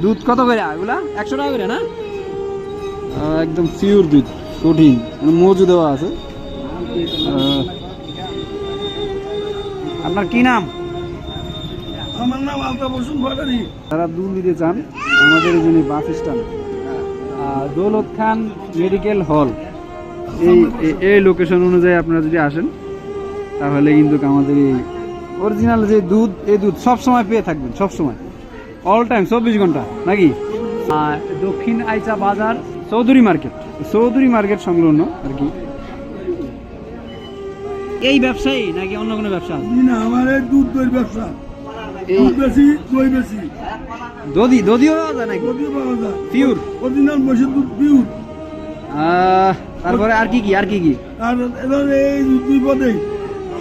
দুধ কত করে এগুলা? 100 টাকা করে না? একদম পিওর দুধ, কঠিন, মজু দেওয়া আছে। আপনার কি নাম? আমার নাম আলতাফ হোসেন ভাটারি। যারা দুধ নিতে চান আমাদের এই জন্য বাস স্ট্যান্ড দৌলত খান মেডিকেল হল, এই লোকেশন অনুযায়ী আপনারা যদি আসেন তাহলে কিন্তু আমাদের এই অরিজিনাল যে দুধ, এই দুধ সবসময় পেয়ে থাকবেন, সবসময়, অল টাইম, 24 ঘন্টা নাকি। দক্ষিণ আইচা বাজার, চৌধুরী মার্কেট সংলগ্ন আর কি। এই ব্যবসায়ী নাকি অন্য কোনো ব্যবসা? না, আমার এই দুধ দই ব্যবসা। দুধ বেশি, দই বেশি। দধিও পাওয়া যায় নাকি? দধিও পাওয়া যায়, পিওর অরিজিনাল মহিষের দুধ, পিওর। তারপরে আর কি কি? আর এবার এই দুই পদে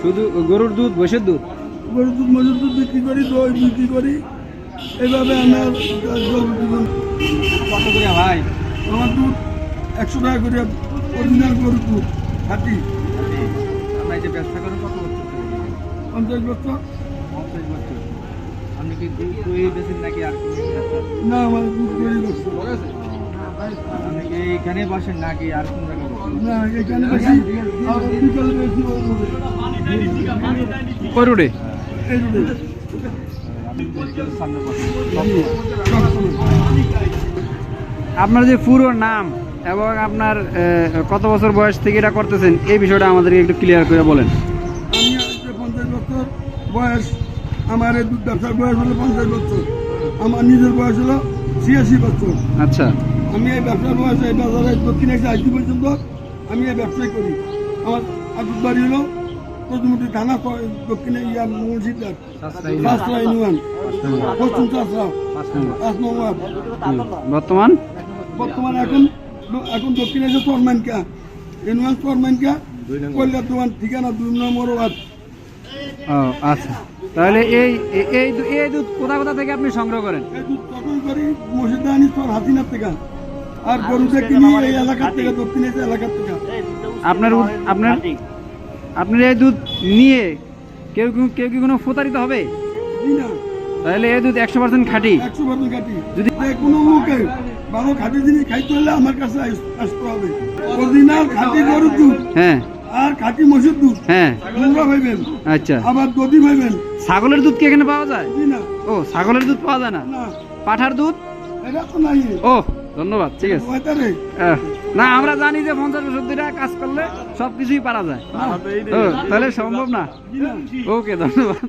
শুধু গরুর দুধ, মহিষের দুধ, গরুর দুধ, মহিষের দুধ বিক্রি করি, দই বিক্রি করি। এইভাবে আমার কত করে ভাই? আমার দুধ 100 টাকা করে, অরিজিনাল গরুর দুধ, খাঁটি। আপনার যে ব্যবসা করেন কত বছর? 50 বছর। 50 বছর। আপনি কি দুধ দই বেচেন নাকি আর কি? না, আমার দুধ দই ব্যবসা। আপনি কি এইখানে বসেন নাকি আর কোন জায়গায় বসেন? না, এখানে বেশি, আর বিকালে বেশি কই রোডে? এই রোডে। আপনার যে পুরো নাম এবং আপনার কত বছর বয়স থেকে এটা করতেছেন, এই বিষয়টা আমাদেরকে একটু ক্লিয়ার করে বলেন। আমি আজকে 50 বছর বয়স। আমার এই দুধ ব্যবসার বয়স হলো 50 বছর। আমার নিজের বয়স হলো 86 বছর। আচ্ছা, আমি এই ব্যবসার বয়স, এই বাজারে দক্ষিণে আইসি পর্যন্ত আমি এই ব্যবসায় করি। আমার আদুর বাড়ি হলো প্রথমটি থানা, দক্ষিণে মুন্সিদার, সাসরা ইউনিয়ন, পশ্চিম সাসরা, 5 নং ওয়ার্ড। বর্তমানে এখন দক্ষিণে যে চরমানকা, ইউনিয়ন চরমানকা, কল্যাণ দোকান, ঠিকানা 2 নম্বর ওয়ার্ড। ও আচ্ছা, তাহলে এই দুধ কোথা থেকে আপনি সংগ্রহ করেন? এই দুধ তখন করি মসজিদানি চর হাসিনার থেকে, আর গরুতে কিনি এই এলাকার থেকে, দক্ষিণে এলাকার থেকে। আপনার এই দুধ নিয়ে কেউ কি কোনো প্রতারিত হবে? না, তাহলে এই দুধ 100% খাঁটি। 100% খাঁটি। যদি কোনো লোকে ভালো খাঁটি জিনিস খাইতে হলে আমার কাছে আসতে হবে। অরিজিনাল খাঁটি গরুর দুধ, হ্যাঁ, আর খাঁটি মহিষের দুধ, হ্যাঁ, তোমরা ভাইবেন। আচ্ছা, আবার দধি ভাইবেন। ছাগলের দুধ কি এখানে পাওয়া যায়? না, ও, ছাগলের দুধ পাওয়া যায় না? না, পাঠার দুধ? এটা তো নাই। ও, ধন্যবাদ, ঠিক আছে। না, আমরা জানি যে 50 বছর ধরে কাজ করলে সবকিছুই পারা যায়। ও, তাহলে সম্ভব না। ওকে, ধন্যবাদ।